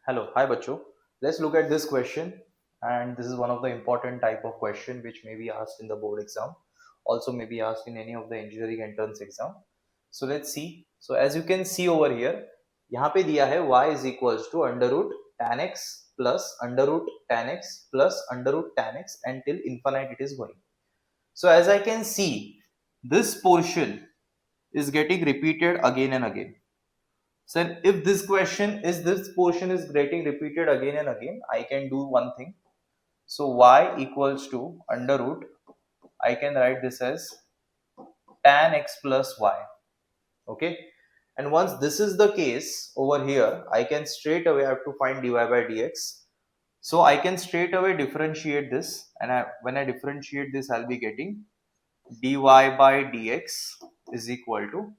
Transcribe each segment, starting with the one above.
Hello, hi Bacho. Let's look at this question, and this is one of the important type of question which may be asked in the board exam, also may be asked in any of the engineering entrance exam. So let's see. So as you can see over here, यहाँ पे दिया है y is equals to under root tan x plus under root tan x plus under root tan x until infinite it is going. So as I can see, this portion is getting repeated again and again. So if this portion is getting repeated again and again, I can do one thing. So y equals to under root, I can write this as tan x plus y. Okay. And once this is the case over here, I can straight away have to find dy by dx. So I can straight away differentiate this, and when I differentiate this, I'll be getting dy by dx is equal to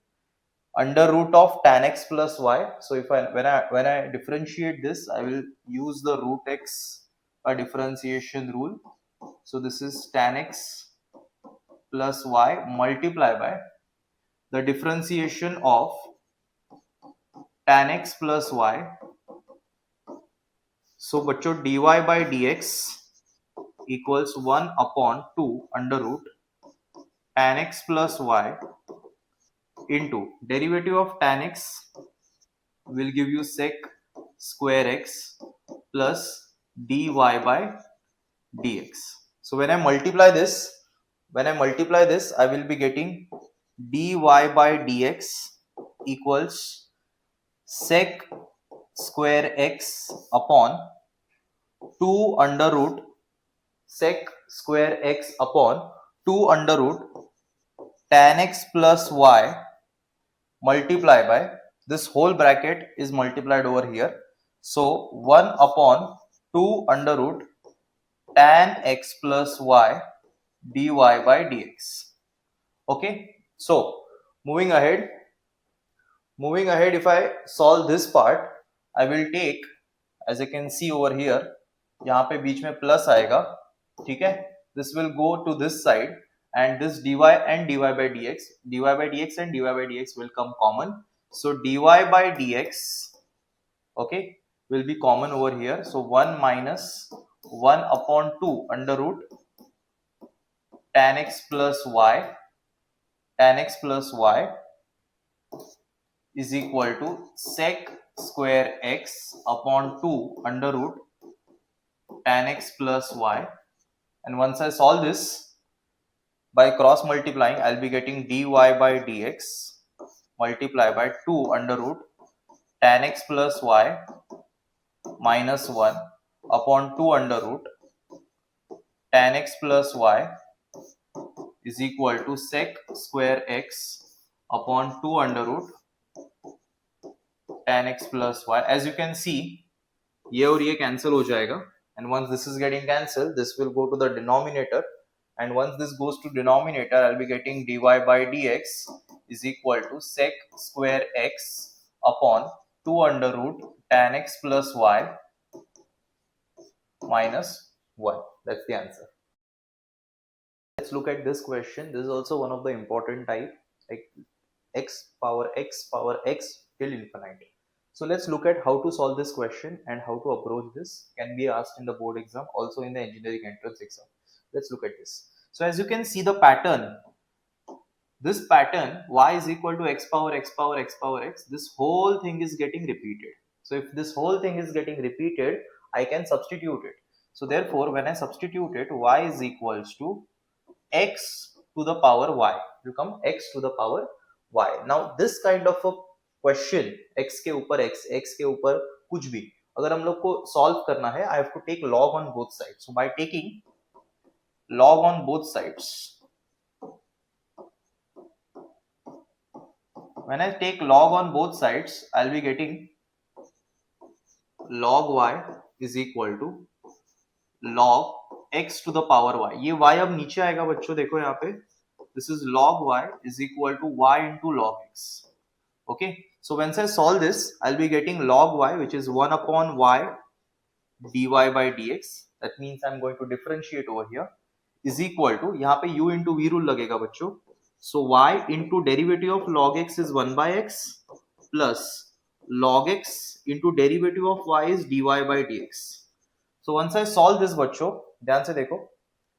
under root of tan x plus y. So if when I differentiate this, I will use the root x a differentiation rule. So this is tan x plus y multiply by the differentiation of tan x plus y. So बच्चों dy by dx equals 1 upon 2 under root tan x plus y into derivative of tan x will give you sec square x plus dy by dx. So when I multiply this, I will be getting dy by dx equals sec square x upon 2 under root sec square x upon 2 under root tan x plus y multiply by this whole bracket is multiplied over here. So 1 upon 2 under root tan x plus y dy by dx. Okay. So moving ahead, if I solve this part, I will take, as you can see over here, यहाँ पे बीच में plus आएगा, ठीक है. This will go to this side, and this dy and dy by dx and dy by dx will come common. So dy by dx, okay, will be common over here. So 1 minus 1 upon 2 under root tan x plus y is equal to sec square x upon 2 under root tan x plus y. And once I solve this by cross multiplying, I'll be getting dy by dx multiply by 2 under root tan x plus y minus 1 upon 2 under root tan x plus y is equal to sec square x upon 2 under root tan x plus y. As you can see, ये और ये cancel हो जाएगा, and once this is getting cancelled, this will go to the denominator, and once this goes to denominator, I'll be getting dy by dx is equal to sec square x upon 2 under root tan x plus y minus 1. That's the answer. Let's look at this question. This is also one of the important type, like x power x till infinite. So let's look at how to solve this question and how to approach this. Can be asked in the board exam, also in the engineering entrance exam. Let's look at this. So as you can see the pattern, this pattern y is equal to x power x, this whole thing is getting repeated. So if this whole thing is getting repeated, I can substitute it. So therefore when I substitute it, y is equals to x to the power y, will come x to the power y. Now this kind of a question x के ऊपर x के ऊपर कुछ भी अगर हम लोग को सॉल्व करना है, I have to take log on both sides. So by taking log on both sides, when I take log on both sides, I'll be getting log y is equal to log x to the power y. ये y अब नीचे आएगा बच्चों, देखो यहाँ पे, this is log y is equal to y into log x. Okay, so once I solve this, I'll be getting log y, which is 1 upon y dy by dx. That means I'm going to differentiate over here, is equal to, यहाँ पे u into v rule लगेगा बच्चों. So y into derivative of log x is 1 by x plus log x into derivative of y is dy by dx. So once I solve this, बच्चों ध्यान से देखो,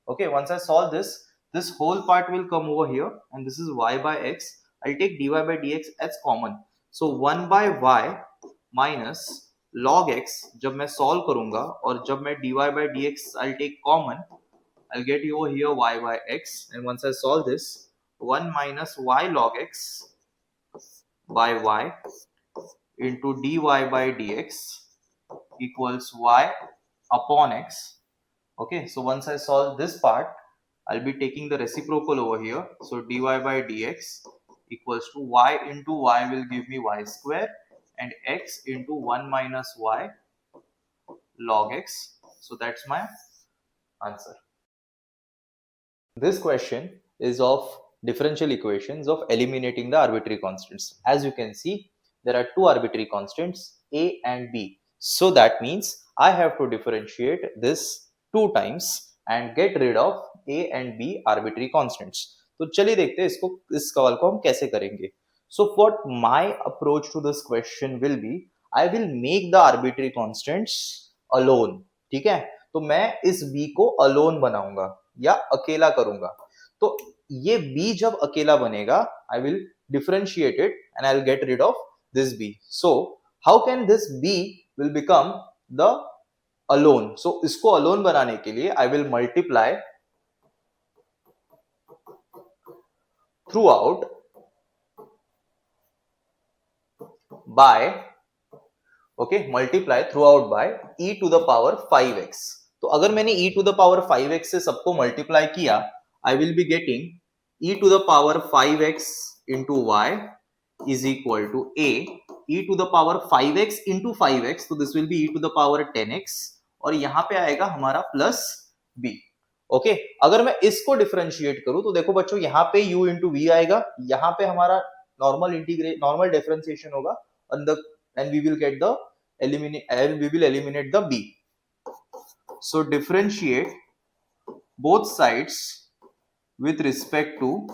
okay, once I solve this, this whole part will come over here and this is y by x. I'll take dy by dx as common. So 1 by y minus log x, जब मैं solve करूंगा और जब मैं dy by dx I'll take common, I'll get over here y by x, and once I solve this, 1 minus y log x by y into dy by dx equals y upon x. Okay, so once I solve this part, I'll be taking the reciprocal over here. So dy by dx equals to y into y will give me y square and x into 1 minus y log x. So that's my answer. This question is of differential equations of eliminating the arbitrary constants. As you can see, there are two arbitrary constants a and b. So that means I have to differentiate this two times and get rid of a and b arbitrary constants. तो चलिए देखते हैं इसको, इस सवाल को हम कैसे करेंगे. So what my approach to this question will be, I will make the arbitrary constants alone. ठीक है, तो मैं इस b को alone बनाऊंगा या अकेला करूंगा. तो ये b जब अकेला बनेगा, I will differentiate it and I'll get rid of this b. So how can this b will become the alone? So इसको alone बनाने के लिए I will multiply throughout by, okay, multiply throughout by e to the power 5x. तो अगर मैंने e to the power 5x से सबको multiply किया, I will be getting e to the power 5x into y is equal to a e to the power 5x into 5x, तो this will be e to the power 10x और यहाँ पे आएगा हमारा plus b. Okay, अगर मैं इसको differentiate करूं तो देखो बच्चों, यहाँ पे u into v आएगा, यहाँ पे हमारा नॉर्मल डिफरेंशिएशन होगा and we will get the eliminate the b. So differentiate both sides with respect to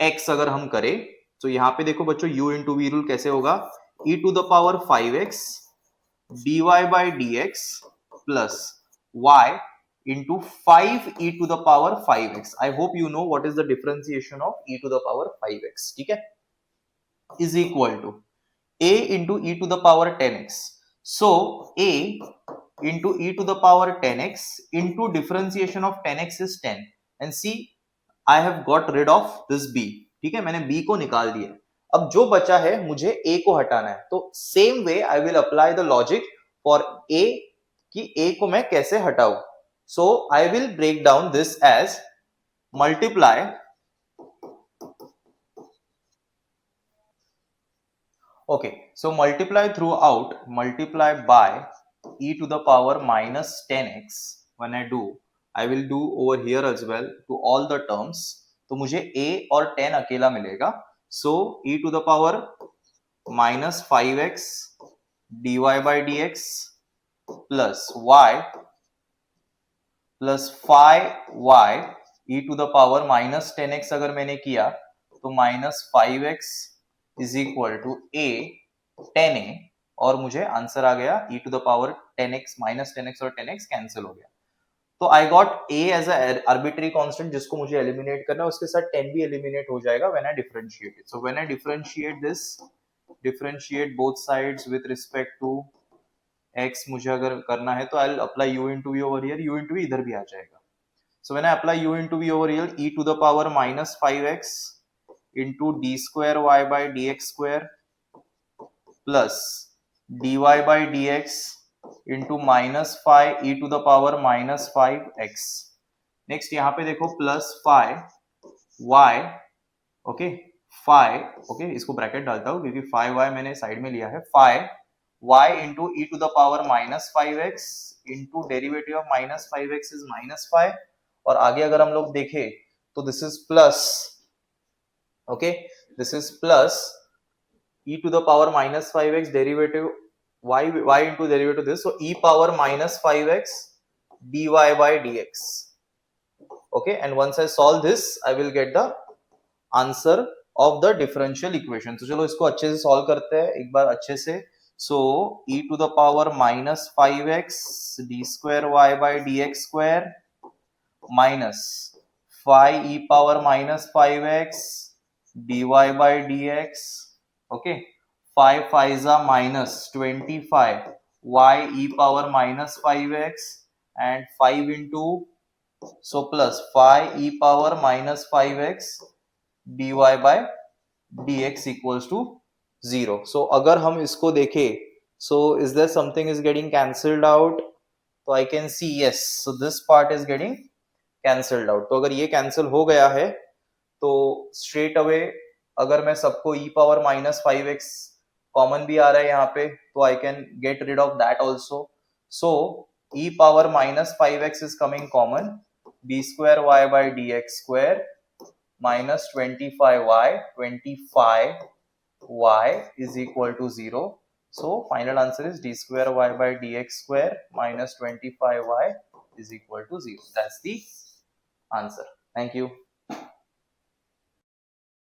x अगर हम करें, तो यहाँ पे देखो बच्चों u into v रूल कैसे होगा, e to the power 5x dy by dx plus y into 5 e to the power 5x. I hope you know what is the differentiation of e to the power 5x. ठीक है, is equal to a into e to the power 10x. So a into e to the power 10x into differentiation of 10x is 10. And see, I have got rid of this b. ठीक है, मैंने b को निकाल दिया. अब जो बचा है मुझे a को हटाना है. तो same way I will apply the logic for a कि a को मैं कैसे हटाऊं. So I will break down this as multiply throughout, multiply by e to the power minus 10x. When I do, I will do over here as well to all the terms. तो मुझे a और 10 अकेला मिलेगा. So e to the power minus 5x dy by dx plus y plus 5y e to the power minus 10x अगर मैंने किया तो minus 5x is equal to a 10a और मुझे आंसर आ गया e to the power 10x minus 10x और 10x cancel हो गया. तो I got a as a arbitrary constant जिसको मुझे एलिमिनेट करना है, उसके साथ 10 भी एलिमिनेट हो जाएगा when I differentiate it. So when I differentiate this, differentiate both sides with respect to x मुझे अगर करना है तो I'll apply u into v over here, u into v इधर भी आ जाएगा. So when I apply u into v over here, e to the power minus 5x into d square y by dx square plus dy by dx into minus 5 e to the power minus 5x. Next यहाँ पे देखो plus 5y, okay 5, okay इसको bracket डालता हूँ क्योंकि 5y मैंने side में लिया है. 5y into e to the power minus 5x into derivative of minus 5x is minus 5 और आगे अगर हम लोग देखें तो this is plus, okay, this is plus e to the power minus 5x derivative y into derivative this, so e power minus 5x dy by dx. Okay, and once I solve this I will get the answer of the differential equation. तो चलो इसको अच्छे से solve करते हैं एक बार अच्छे से. So e to the power minus 5x d square y by dx square minus 5 e power minus 5x dy by dx. Okay, 5 5s are minus 25 y e power minus 5x and 5 into, so plus 5 e power minus 5x dy by dx equals to 0. So अगर हम इसको देखें, so is there something is getting cancelled out? So I can see yes, so this part is getting cancelled out. तो अगर ये cancel हो गया है तो straight away अगर मैं सबको e power minus 5x common भी आ रहा है यहाँ पे तो I can get rid of that also. So e power minus 5x is coming common, d square y by dx square minus 25y is equal to 0. So final answer is d square y by dx square minus 25y is equal to 0. That's the answer. Thank you.